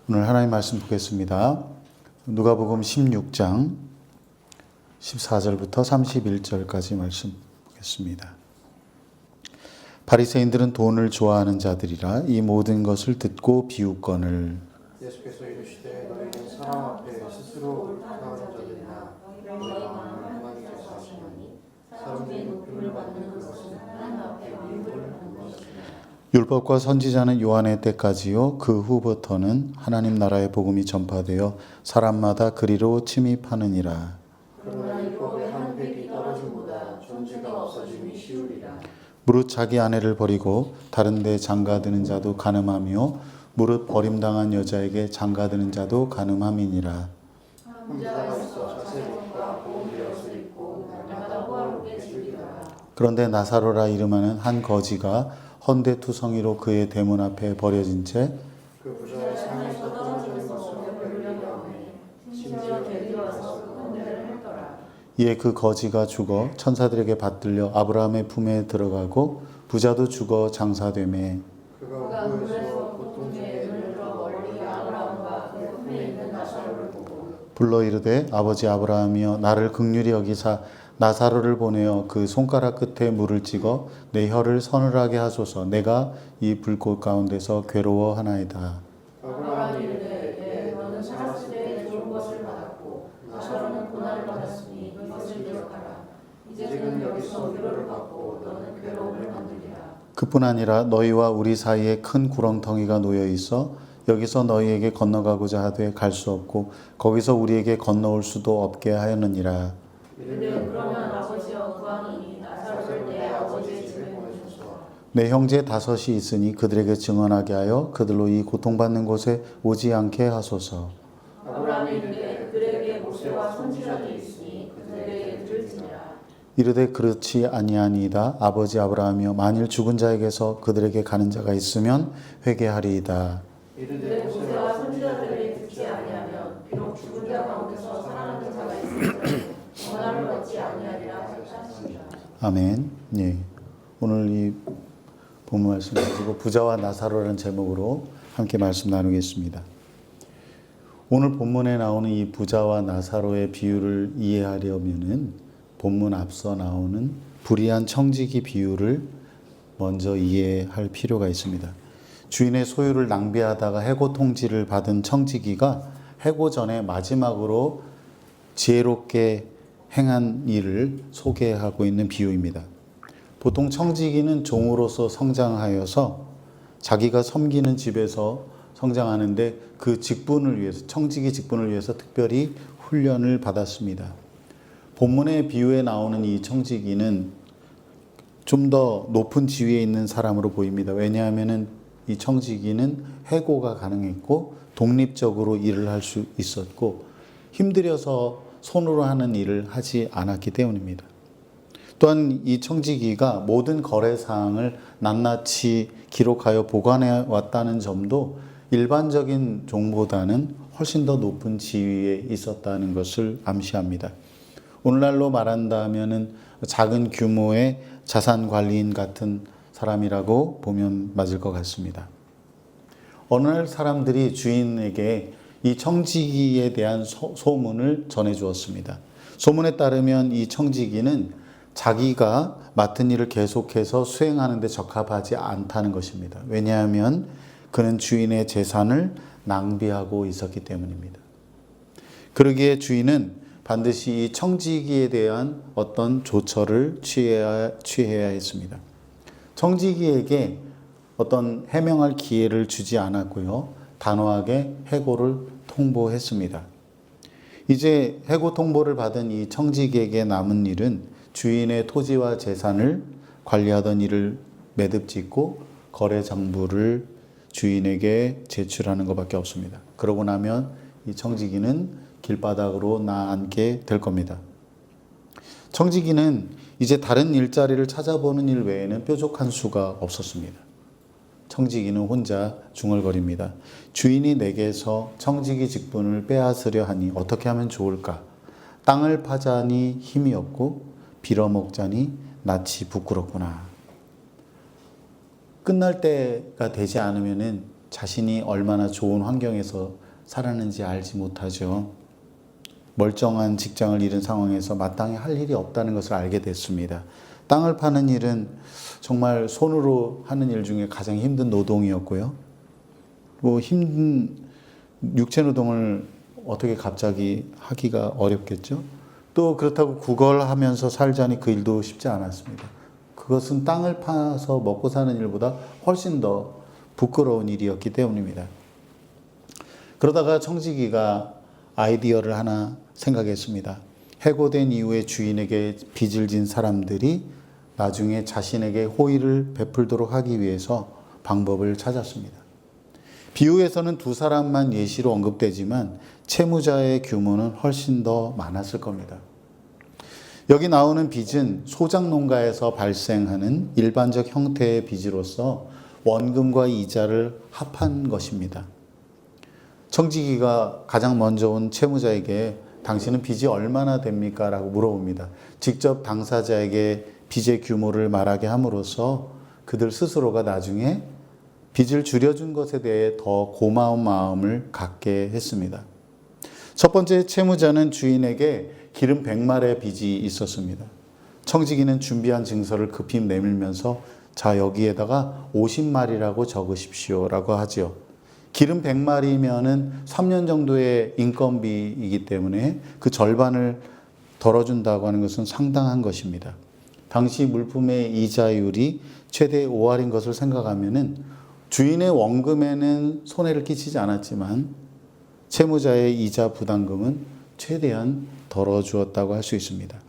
오늘 하나님 말씀 보겠습니다. 누가복음 16장 14절부터 31절까지 말씀 보겠습니다. 바리새인들은 돈을 좋아하는 자들이라 이 모든 것을 듣고 비웃거늘. 예수께서 이르시되 너희는 사람 앞에 스스로 옳다는 자들이나 너희 마음을 하나님께서 아시나니 사람들이 높임을 받는 것은 하나님 앞에 미움을 받는 것이라. 율법과 선지자는 요한의 때까지요 그 후부터는 하나님 나라의 복음이 전파되어 사람마다 그리로 침입하느니라. 그러나 율법의 한 획이 떨어짐보다 존재가 없어짐이 쉬우리라. 무릇 자기 아내를 버리고 다른 데 장가드는 자도 가늠하며 무릇 버림당한 여자에게 장가드는 자도 가늠함이니라. 한 부자가 있어 자색옷과 고운 베옷을 입고 날마다 호화롭게 즐기더라. 그런데 나사로라 이름하는 한 거지가 헌데투성이로 그의 대문 앞에 버려진 채 그 부자의 상에서 떨어지는 것을 배우려고 하매 심지어 데려와서 그 헌대를 했더라. 이에 그 거지가 죽어 천사들에게 받들려 아브라함의 품에 들어가고 부자도 죽어 장사되매 그가 우에서 보통 중에 눈을 들어 멀리 아브라함과 그 품에 있는 나사로를 보고 불러 이르되 아버지 아브라함이여 나를 긍휼히 여기사 나사로를 보내어 그 손가락 끝에 물을 찍어 내 혀를 서늘하게 하소서. 내가 이 불꽃 가운데서 괴로워하나이다. 아브라함이 이르되 너는 살았을 때 좋은 것을 받았고 나사로는 고난을 받았으니 이것을 기억하라. 이제 그는 여기서 위로를 받고 너는 괴로움을 받으리라. 그뿐 아니라 너희와 우리 사이에 큰 구렁텅이가 놓여 있어 여기서 너희에게 건너가고자 하되 갈 수 없고 거기서 우리에게 건너올 수도 없게 하였느니라. 이르되 그러면 아버지여 구하노니 나사로를 내 아버지의 집에 보내소서. 내 형제 다섯이 있으니 그들에게 증언하게 하여 그들로 이 고통받는 곳에 오지 않게 하소서. 아브라함이 이르되 그들에게 모세와 선지자들이 있으니 그들에게 들을지니라. 이르되 그렇지 아니하니이다. 아버지 아브라함이여 만일 죽은 자에게서 그들에게 가는 자가 있으면 회개하리이다. 이르되 모세와 선지자들이 듣지 아니하면 비록 죽은 자 가운데서 살아나는 자가 있을지라도 전함을 받지 아니하리라 하셨습니다. 아멘. 예. 오늘 이 본문 말씀 가지고 부자와 나사로라는 제목으로 함께 말씀 나누겠습니다. 오늘 본문에 나오는 이 부자와 나사로의 비유를 이해하려면은 본문 앞서 나오는 불의한 청지기 비유를 먼저 이해할 필요가 있습니다. 주인의 소유를 낭비하다가 해고 통지를 받은 청지기가 해고 전에 마지막으로 지혜롭게 행한 일을 소개하고 있는 비유입니다. 보통 청지기는 종으로서 성장하여서 자기가 섬기는 집에서 성장하는데 그 직분을 위해서, 청지기 직분을 위해서 특별히 훈련을 받았습니다. 본문의 비유에 나오는 이 청지기는 좀 더 높은 지위에 있는 사람으로 보입니다. 왜냐하면 이 청지기는 해고가 가능했고 독립적으로 일을 할 수 있었고 힘들여서 손으로 하는 일을 하지 않았기 때문입니다. 또한 이 청지기가 모든 거래 사항을 낱낱이 기록하여 보관해 왔다는 점도 일반적인 종보다는 훨씬 더 높은 지위에 있었다는 것을 암시합니다. 오늘날로 말한다면은 작은 규모의 자산 관리인 같은 사람이라고 보면 맞을 것 같습니다. 어느 날 사람들이 주인에게 이 청지기에 대한 소문을 전해 주었습니다. 소문에 따르면 이 청지기는 자기가 맡은 일을 계속해서 수행하는 데 적합하지 않다는 것입니다. 왜냐하면 그는 주인의 재산을 낭비하고 있었기 때문입니다. 그러기에 주인은 반드시 이 청지기에 대한 어떤 조처를 취해야 했습니다. 청지기에게 어떤 해명할 기회를 주지 않았고요. 단호하게 해고를 통보했습니다. 이제 해고 통보를 받은 이 청지기에게 남은 일은 주인의 토지와 재산을 관리하던 일을 매듭 짓고 거래 장부를 주인에게 제출하는 것밖에 없습니다. 그러고 나면 이 청지기는 길바닥으로 나앉게 될 겁니다. 청지기는 이제 다른 일자리를 찾아보는 일 외에는 뾰족한 수가 없었습니다. 청지기는 혼자 중얼거립니다. 주인이 내게서 청지기 직분을 빼앗으려 하니 어떻게 하면 좋을까? 땅을 파자니 힘이 없고 빌어먹자니 낯이 부끄럽구나. 끝날 때가 되지 않으면은 자신이 얼마나 좋은 환경에서 살았는지 알지 못하죠. 멀쩡한 직장을 잃은 상황에서 마땅히 할 일이 없다는 것을 알게 됐습니다. 땅을 파는 일은 정말 손으로 하는 일 중에 가장 힘든 노동이었고요. 힘든 육체 노동을 어떻게 갑자기 하기가 어렵겠죠. 또 그렇다고 구걸하면서 살자니 그 일도 쉽지 않았습니다. 그것은 땅을 파서 먹고 사는 일보다 훨씬 더 부끄러운 일이었기 때문입니다. 그러다가 청지기가 아이디어를 하나 생각했습니다. 해고된 이후에 주인에게 빚을 진 사람들이 나중에 자신에게 호의를 베풀도록 하기 위해서 방법을 찾았습니다. 비유에서는 두 사람만 예시로 언급되지만 채무자의 규모는 훨씬 더 많았을 겁니다. 여기 나오는 빚은 소작농가에서 발생하는 일반적 형태의 빚으로서 원금과 이자를 합한 것입니다. 청지기가 가장 먼저 온 채무자에게 당신은 빚이 얼마나 됩니까? 라고 물어봅니다. 직접 당사자에게 빚의 규모를 말하게 함으로써 그들 스스로가 나중에 빚을 줄여준 것에 대해 더 고마운 마음을 갖게 했습니다. 첫 번째 채무자는 주인에게 기름 100마리의 빚이 있었습니다. 청지기는 준비한 증서를 급히 내밀면서 자, 여기에다가 50마리라고 적으십시오 라고 하죠. 기름 100마리면은 3년 정도의 인건비이기 때문에 그 절반을 덜어준다고 하는 것은 상당한 것입니다. 당시 물품의 이자율이 최대 5할인 것을 생각하면은 주인의 원금에는 손해를 끼치지 않았지만 채무자의 이자 부담금은 최대한 덜어주었다고 할 수 있습니다.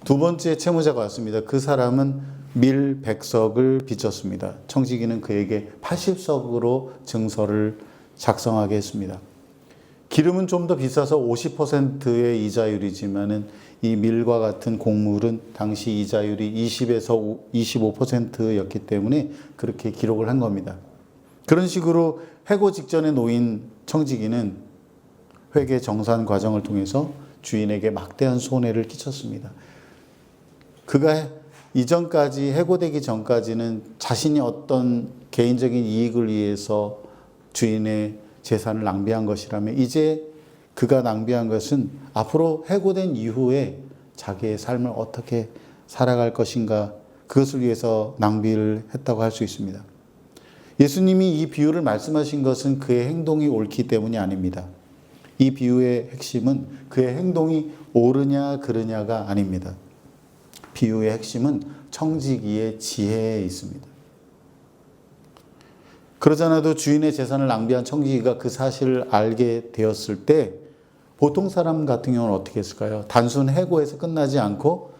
두 번째 채무자가 왔습니다. 그 사람은 밀 100석을 빚졌습니다. 청지기는 그에게 80석으로 증서를 작성하게 했습니다. 기름은 좀 더 비싸서 50%의 이자율이지만은 이 밀과 같은 곡물은 당시 이자율이 20에서 25%였기 때문에 그렇게 기록을 한 겁니다. 그런 식으로 해고 직전에 놓인 청지기는 회계 정산 과정을 통해서 주인에게 막대한 손해를 끼쳤습니다. 그가 이전까지 해고되기 전까지는 자신이 어떤 개인적인 이익을 위해서 주인의 재산을 낭비한 것이라면 이제 그가 낭비한 것은 앞으로 해고된 이후에 자기의 삶을 어떻게 살아갈 것인가 그것을 위해서 낭비를 했다고 할 수 있습니다. 예수님이 이 비유를 말씀하신 것은 그의 행동이 옳기 때문이 아닙니다. 이 비유의 핵심은 그의 행동이 옳으냐 그르냐가 아닙니다. 비유의 핵심은 청지기의 지혜에 있습니다. 그러지 않아도 주인의 재산을 낭비한 청지기가 그 사실을 알게 되었을 때 보통 사람 같은 경우는 어떻게 했을까요? 단순 해고에서 끝나지 않고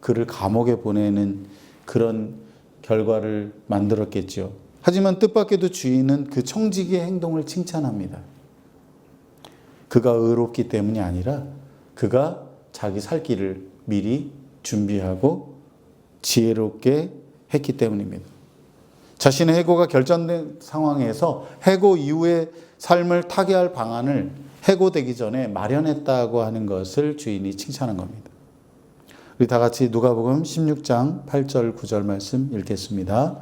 그를 감옥에 보내는 그런 결과를 만들었겠죠. 하지만 뜻밖에도 주인은 그 청지기의 행동을 칭찬합니다. 그가 의롭기 때문이 아니라 그가 자기 살 길을 미리 준비하고 지혜롭게 했기 때문입니다. 자신의 해고가 결정된 상황에서 해고 이후의 삶을 타개할 방안을 해고되기 전에 마련했다고 하는 것을 주인이 칭찬한 겁니다. 우리 다 같이 누가복음 16장 8절 9절 말씀 읽겠습니다.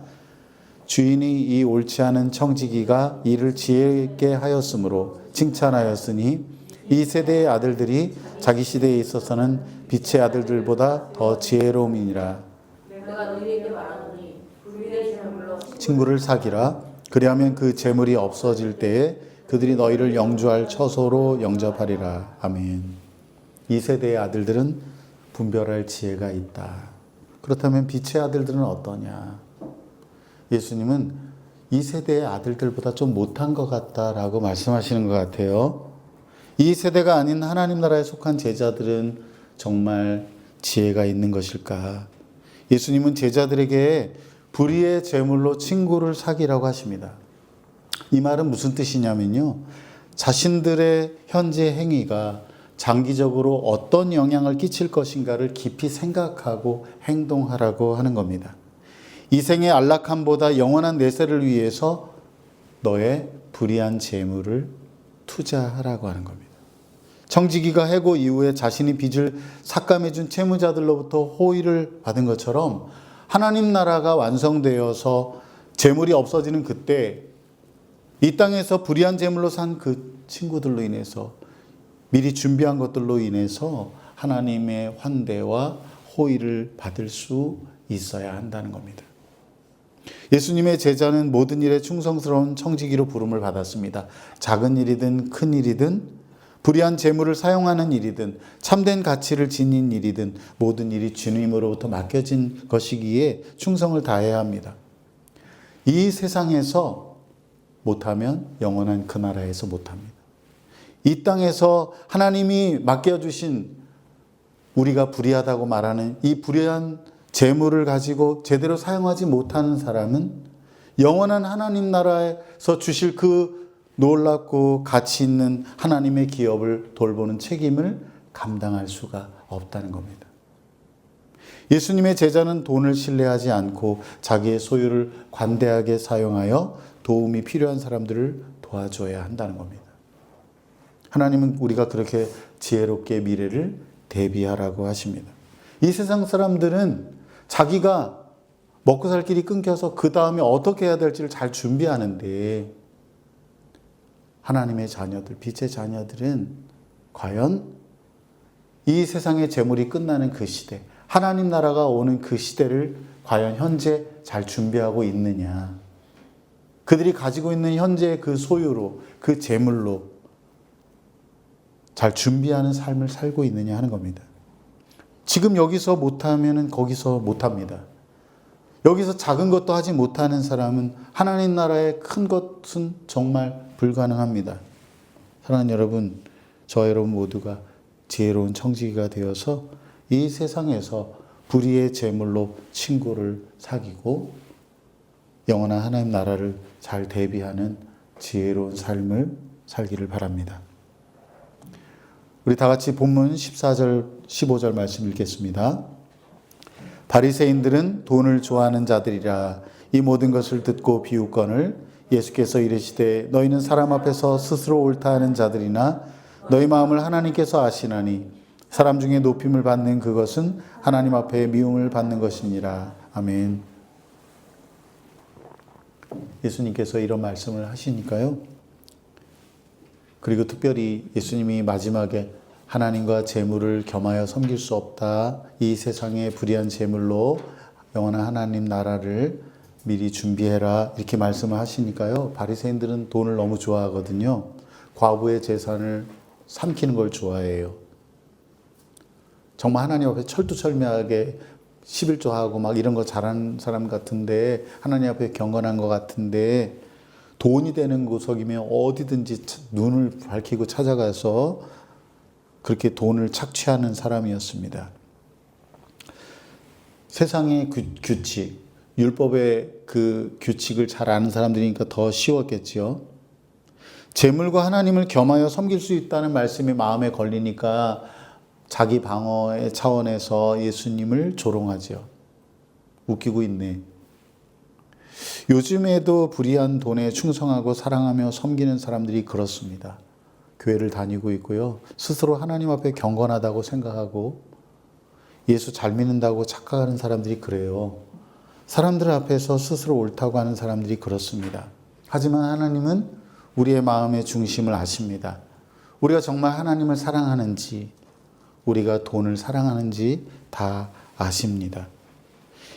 주인이 이 옳지 않은 청지기가 이를 지혜있게 하였으므로 칭찬하였으니 이 세대의 아들들이 자기 시대에 있어서는 빛의 아들들보다 더 지혜로움이니라. 내가 너희에게 말하노니 불의의 재물로 친구를 사기라. 그리하면 그 재물이 없어질 때에 그들이 너희를 영주할 처소로 영접하리라. 아멘. 이 세대의 아들들은 분별할 지혜가 있다. 그렇다면 빛의 아들들은 어떠냐? 예수님은 이 세대의 아들들보다 좀 못한 것 같다라고 말씀하시는 것 같아요. 이 세대가 아닌 하나님 나라에 속한 제자들은 정말 지혜가 있는 것일까? 예수님은 제자들에게 불의의 제물로 친구를 사기라고 하십니다. 이 말은 무슨 뜻이냐면요. 자신들의 현재 행위가 장기적으로 어떤 영향을 끼칠 것인가를 깊이 생각하고 행동하라고 하는 겁니다. 이 생의 안락함보다 영원한 내세를 위해서 너의 불의한 재물을 투자하라고 하는 겁니다. 청지기가 해고 이후에 자신이 빚을 삭감해준 채무자들로부터 호의를 받은 것처럼 하나님 나라가 완성되어서 재물이 없어지는 그때 이 땅에서 불의한 재물로 산 그 친구들로 인해서, 미리 준비한 것들로 인해서 하나님의 환대와 호의를 받을 수 있어야 한다는 겁니다. 예수님의 제자는 모든 일에 충성스러운 청지기로 부름을 받았습니다. 작은 일이든 큰 일이든 불의한 재물을 사용하는 일이든 참된 가치를 지닌 일이든 모든 일이 주님으로부터 맡겨진 것이기에 충성을 다해야 합니다. 이 세상에서 못하면 영원한 그 나라에서 못합니다. 이 땅에서 하나님이 맡겨주신 우리가 불의하다고 말하는 이 불의한 재물을 가지고 제대로 사용하지 못하는 사람은 영원한 하나님 나라에서 주실 그 놀랍고 가치 있는 하나님의 기업을 돌보는 책임을 감당할 수가 없다는 겁니다. 예수님의 제자는 돈을 신뢰하지 않고 자기의 소유를 관대하게 사용하여 도움이 필요한 사람들을 도와줘야 한다는 겁니다. 하나님은 우리가 그렇게 지혜롭게 미래를 대비하라고 하십니다. 이 세상 사람들은 자기가 먹고 살 길이 끊겨서 그 다음에 어떻게 해야 될지를 잘 준비하는데, 하나님의 자녀들, 빛의 자녀들은 과연 이 세상의 재물이 끝나는 그 시대, 하나님 나라가 오는 그 시대를 과연 현재 잘 준비하고 있느냐, 그들이 가지고 있는 현재의 그 소유로, 그 재물로 잘 준비하는 삶을 살고 있느냐 하는 겁니다. 지금 여기서 못하면 거기서 못합니다. 여기서 작은 것도 하지 못하는 사람은 하나님 나라의 큰 것은 정말 불가능합니다. 사랑하는 여러분, 저 여러분 모두가 지혜로운 청지기가 되어서 이 세상에서 불의의 재물로 친구를 사귀고 영원한 하나님 나라를 잘 대비하는 지혜로운 삶을 살기를 바랍니다. 우리 다 같이 본문 14절, 15절 말씀 읽겠습니다. 바리새인들은 돈을 좋아하는 자들이라. 이 모든 것을 듣고 비웃거늘 예수께서 이르시되 너희는 사람 앞에서 스스로 옳다 하는 자들이나 너희 마음을 하나님께서 아시나니 사람 중에 높임을 받는 그것은 하나님 앞에 미움을 받는 것이니라. 아멘. 예수님께서 이런 말씀을 하시니까요. 그리고 특별히 예수님이 마지막에 하나님과 재물을 겸하여 섬길 수 없다. 이 세상의 불의한 재물로 영원한 하나님 나라를 미리 준비해라. 이렇게 말씀을 하시니까요. 바리새인들은 돈을 너무 좋아하거든요. 과부의 재산을 삼키는 걸 좋아해요. 정말 하나님 앞에 철두철미하게 11조하고 막 이런 거 잘하는 사람 같은데, 하나님 앞에 경건한 것 같은데, 돈이 되는 구석이면 어디든지 눈을 밝히고 찾아가서 그렇게 돈을 착취하는 사람이었습니다. 세상의 규칙, 율법의 그 규칙을 잘 아는 사람들이니까 더 쉬웠겠지요. 재물과 하나님을 겸하여 섬길 수 있다는 말씀이 마음에 걸리니까 자기 방어의 차원에서 예수님을 조롱하죠. 웃기고 있네. 요즘에도 불의한 돈에 충성하고 사랑하며 섬기는 사람들이 그렇습니다. 교회를 다니고 있고요. 스스로 하나님 앞에 경건하다고 생각하고 예수 잘 믿는다고 착각하는 사람들이 그래요. 사람들 앞에서 스스로 옳다고 하는 사람들이 그렇습니다. 하지만 하나님은 우리의 마음의 중심을 아십니다. 우리가 정말 하나님을 사랑하는지, 우리가 돈을 사랑하는지 다 아십니다.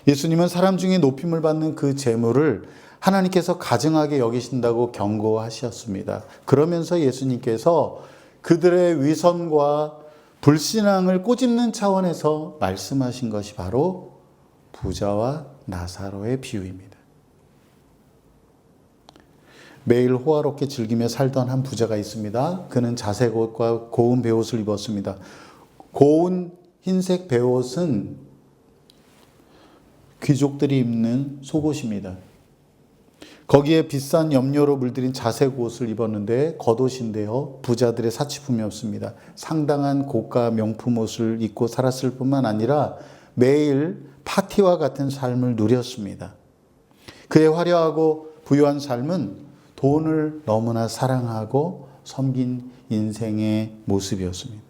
예수님은 사람 중에 높임을 받는 그 재물을 하나님께서 가증하게 여기신다고 경고하셨습니다. 그러면서 예수님께서 그들의 위선과 불신앙을 꼬집는 차원에서 말씀하신 것이 바로 부자와 나사로의 비유입니다. 매일 호화롭게 즐기며 살던 한 부자가 있습니다. 그는 자색 옷과 고운 베옷을 입었습니다. 고운 흰색 베옷은 귀족들이 입는 속옷입니다. 거기에 비싼 염료로 물들인 자색 옷을 입었는데 겉옷인데요, 부자들의 사치품이었습니다. 상당한 고가 명품 옷을 입고 살았을 뿐만 아니라 매일 파티와 같은 삶을 누렸습니다. 그의 화려하고 부유한 삶은 돈을 너무나 사랑하고 섬긴 인생의 모습이었습니다.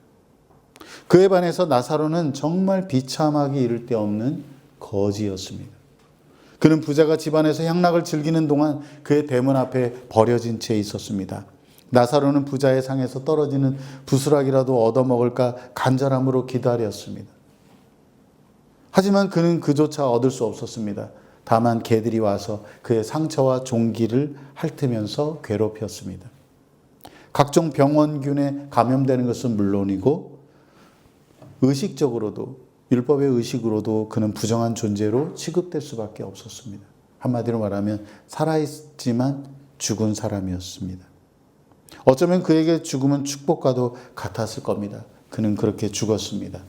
그에 반해서 나사로는 정말 비참하기 이를 데 없는 거지였습니다. 그는 부자가 집안에서 향락을 즐기는 동안 그의 대문 앞에 버려진 채 있었습니다. 나사로는 부자의 상에서 떨어지는 부스락이라도 얻어먹을까 간절함으로 기다렸습니다. 하지만 그는 그조차 얻을 수 없었습니다. 다만 개들이 와서 그의 상처와 종기를 핥으면서 괴롭혔습니다. 각종 병원균에 감염되는 것은 물론이고 의식적으로도, 율법의 의식으로도 그는 부정한 존재로 취급될 수밖에 없었습니다. 한마디로 말하면 살아있지만 죽은 사람이었습니다. 어쩌면 그에게 죽음은 축복과도 같았을 겁니다. 그는 그렇게 죽었습니다.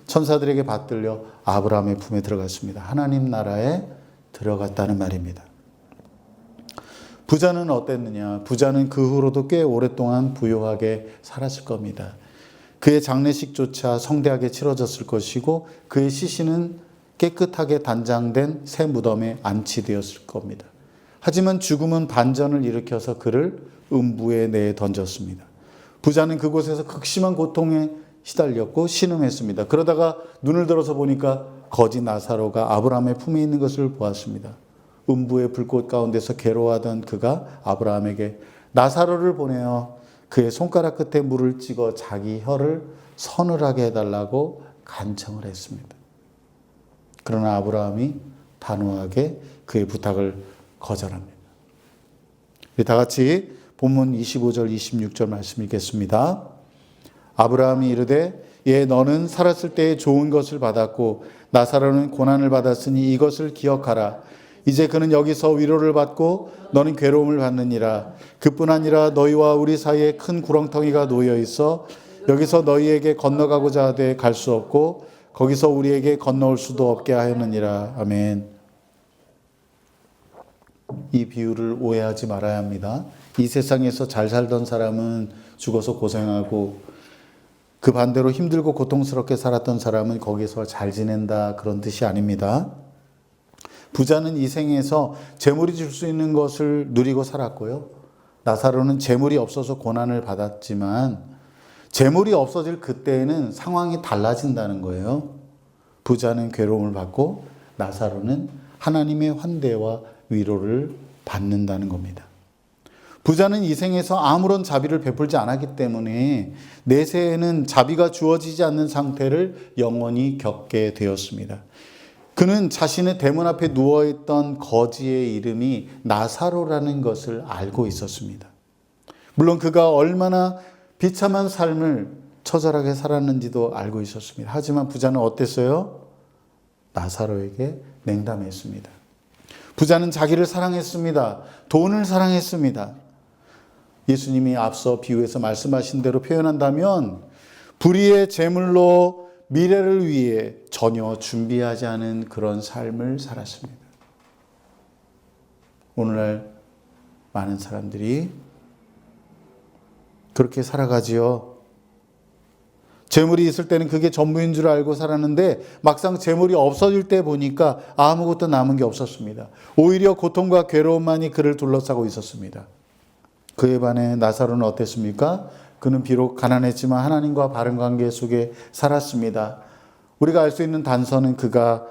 천사들에게 받들려 아브라함의 품에 들어갔습니다. 하나님 나라에 들어갔다는 말입니다. 부자는 어땠느냐? 부자는 그 후로도 꽤 오랫동안 부유하게 살았을 겁니다. 그의 장례식조차 성대하게 치러졌을 것이고 그의 시신은 깨끗하게 단장된 새 무덤에 안치되었을 겁니다. 하지만 죽음은 반전을 일으켜서 그를 음부에 내에 던졌습니다. 부자는 그곳에서 극심한 고통에 시달렸고 신음했습니다. 그러다가 눈을 들어서 보니까 거지 나사로가 아브라함의 품에 있는 것을 보았습니다. 음부의 불꽃 가운데서 괴로워하던 그가 아브라함에게 나사로를 보내어 그의 손가락 끝에 물을 찍어 자기 혀를 서늘하게 해달라고 간청을 했습니다. 그러나 아브라함이 단호하게 그의 부탁을 거절합니다. 우리 다 같이 본문 25절 26절 말씀 읽겠습니다. 아브라함이 이르되 예 너는 살았을 때에 좋은 것을 받았고 나사로는 고난을 받았으니 이것을 기억하라. 이제 그는 여기서 위로를 받고 너는 괴로움을 받느니라. 그뿐 아니라 너희와 우리 사이에 큰 구렁텅이가 놓여 있어 여기서 너희에게 건너가고자 하되 갈 수 없고 거기서 우리에게 건너올 수도 없게 하였느니라. 아멘. 이 비유를 오해하지 말아야 합니다. 이 세상에서 잘 살던 사람은 죽어서 고생하고 그 반대로 힘들고 고통스럽게 살았던 사람은 거기서 잘 지낸다 그런 뜻이 아닙니다. 부자는 이 생에서 재물이 줄 수 있는 것을 누리고 살았고요. 나사로는 재물이 없어서 고난을 받았지만 재물이 없어질 그때에는 상황이 달라진다는 거예요. 부자는 괴로움을 받고 나사로는 하나님의 환대와 위로를 받는다는 겁니다. 부자는 이 생에서 아무런 자비를 베풀지 않았기 때문에 내세에는 자비가 주어지지 않는 상태를 영원히 겪게 되었습니다. 그는 자신의 대문 앞에 누워있던 거지의 이름이 나사로라는 것을 알고 있었습니다. 물론 그가 얼마나 비참한 삶을 처절하게 살았는지도 알고 있었습니다. 하지만 부자는 어땠어요? 나사로에게 냉담했습니다. 부자는 자기를 사랑했습니다. 돈을 사랑했습니다. 예수님이 앞서 비유에서 말씀하신 대로 표현한다면 불의의 제물로 미래를 위해 전혀 준비하지 않은 그런 삶을 살았습니다. 오늘날 많은 사람들이 그렇게 살아가지요. 재물이 있을 때는 그게 전부인 줄 알고 살았는데 막상 재물이 없어질 때 보니까 아무것도 남은 게 없었습니다. 오히려 고통과 괴로움만이 그를 둘러싸고 있었습니다. 그에 반해 나사로는 어땠습니까? 그는 비록 가난했지만 하나님과 바른 관계 속에 살았습니다. 우리가 알 수 있는 단서는 그가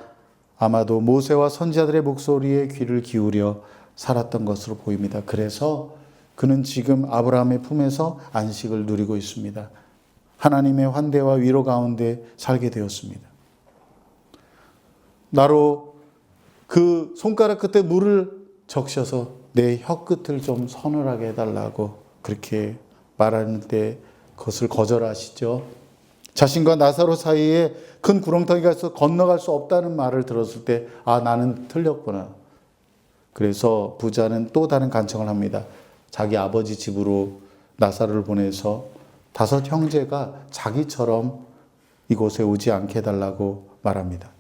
아마도 모세와 선지자들의 목소리에 귀를 기울여 살았던 것으로 보입니다. 그래서 그는 지금 아브라함의 품에서 안식을 누리고 있습니다. 하나님의 환대와 위로 가운데 살게 되었습니다. 나로 그 손가락 끝에 물을 적셔서 내 혀끝을 좀 서늘하게 해달라고 그렇게 말하는데 그것을 거절하시죠. 자신과 나사로 사이에 큰 구렁텅이가 있어 건너갈 수 없다는 말을 들었을 때 나는 틀렸구나. 그래서 부자는 또 다른 간청을 합니다. 자기 아버지 집으로 나사로를 보내서 5 형제가 자기처럼 이곳에 오지 않게 해달라고 말합니다.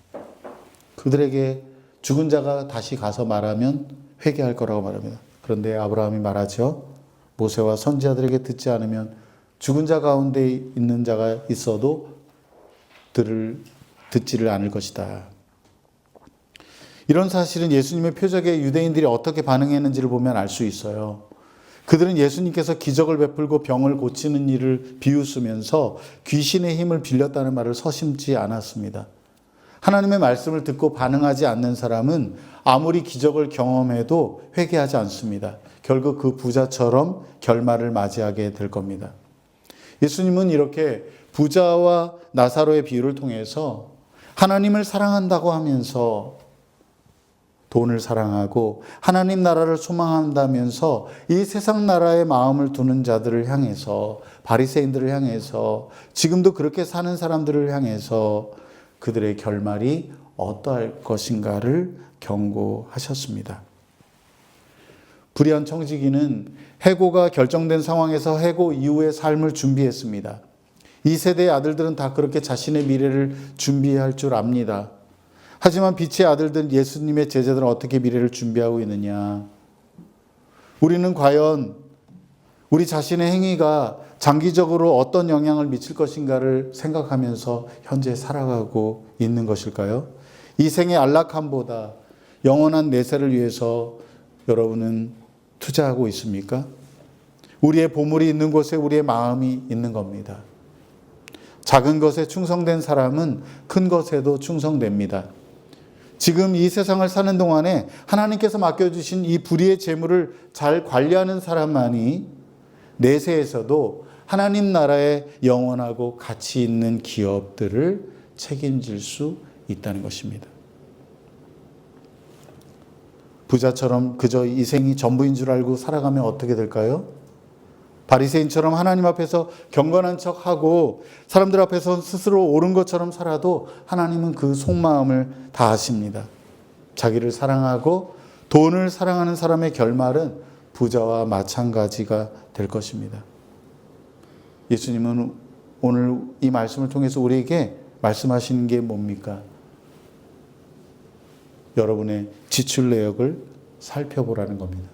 그들에게 죽은 자가 다시 가서 말하면 회개할 거라고 말합니다. 그런데 아브라함이 말하죠. 모세와 선지자들에게 듣지 않으면 죽은 자 가운데 있는 자가 있어도 듣지를 않을 것이다. 이런 사실은 예수님의 표적에 유대인들이 어떻게 반응했는지를 보면 알 수 있어요. 그들은 예수님께서 기적을 베풀고 병을 고치는 일을 비웃으면서 귀신의 힘을 빌렸다는 말을 서심지 않았습니다. 하나님의 말씀을 듣고 반응하지 않는 사람은 아무리 기적을 경험해도 회개하지 않습니다. 결국 그 부자처럼 결말을 맞이하게 될 겁니다. 예수님은 이렇게 부자와 나사로의 비유를 통해서 하나님을 사랑한다고 하면서 돈을 사랑하고 하나님 나라를 소망한다면서 이 세상 나라의 마음을 두는 자들을 향해서, 바리새인들을 향해서, 지금도 그렇게 사는 사람들을 향해서 그들의 결말이 어떠할 것인가를 경고하셨습니다. 불의한 청지기는 해고가 결정된 상황에서 해고 이후의 삶을 준비했습니다. 이 세대의 아들들은 다 그렇게 자신의 미래를 준비할 줄 압니다. 하지만 빛의 아들들 예수님의 제자들은 어떻게 미래를 준비하고 있느냐? 우리는 과연 우리 자신의 행위가 장기적으로 어떤 영향을 미칠 것인가를 생각하면서 현재 살아가고 있는 것일까요? 이 생의 안락함보다 영원한 내세를 위해서 여러분은 투자하고 있습니까? 우리의 보물이 있는 곳에 우리의 마음이 있는 겁니다. 작은 것에 충성된 사람은 큰 것에도 충성됩니다. 지금 이 세상을 사는 동안에 하나님께서 맡겨주신 이 불의의 재물을 잘 관리하는 사람만이 내세에서도 하나님 나라의 영원하고 가치 있는 기업들을 책임질 수 있다는 것입니다. 부자처럼 그저 이 생이 전부인 줄 알고 살아가면 어떻게 될까요? 바리새인처럼 하나님 앞에서 경건한 척하고 사람들 앞에서 스스로 옳은 것처럼 살아도 하나님은 그 속마음을 다 아십니다. 자기를 사랑하고 돈을 사랑하는 사람의 결말은 부자와 마찬가지가 될 것입니다. 예수님은 오늘 이 말씀을 통해서 우리에게 말씀하시는 게 뭡니까? 여러분의 지출 내역을 살펴보라는 겁니다.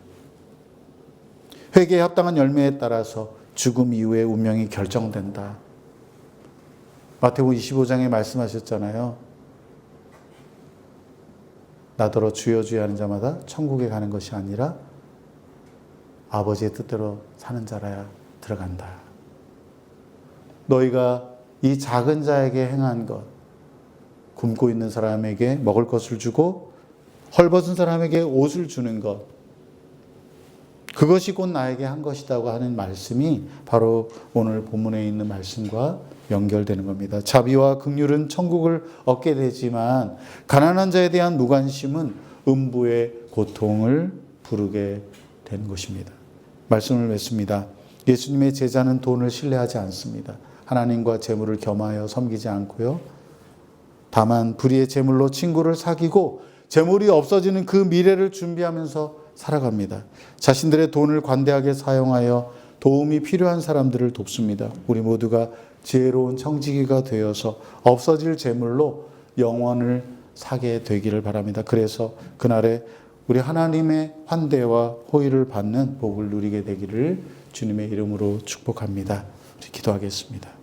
회개에 합당한 열매에 따라서 죽음 이후의 운명이 결정된다. 마태복음 25장에 말씀하셨잖아요. 나더러 주여 주여 하는 자마다 천국에 가는 것이 아니라 아버지의 뜻대로 사는 자라야 들어간다. 너희가 이 작은 자에게 행한 것, 굶고 있는 사람에게 먹을 것을 주고 헐벗은 사람에게 옷을 주는 것, 그것이 곧 나에게 한 것이라고 하는 말씀이 바로 오늘 본문에 있는 말씀과 연결되는 겁니다. 자비와 긍휼은 천국을 얻게 되지만 가난한 자에 대한 무관심은 음부의 고통을 부르게 되는 것입니다. 말씀을 맺습니다. 예수님의 제자는 돈을 신뢰하지 않습니다. 하나님과 재물을 겸하여 섬기지 않고요. 다만 불의의 재물로 친구를 사귀고 재물이 없어지는 그 미래를 준비하면서 살아갑니다. 자신들의 돈을 관대하게 사용하여 도움이 필요한 사람들을 돕습니다. 우리 모두가 지혜로운 청지기가 되어서 없어질 재물로 영원을 사게 되기를 바랍니다. 그래서 그날에 우리 하나님의 환대와 호의를 받는 복을 누리게 되기를 주님의 이름으로 축복합니다. 우리 기도하겠습니다.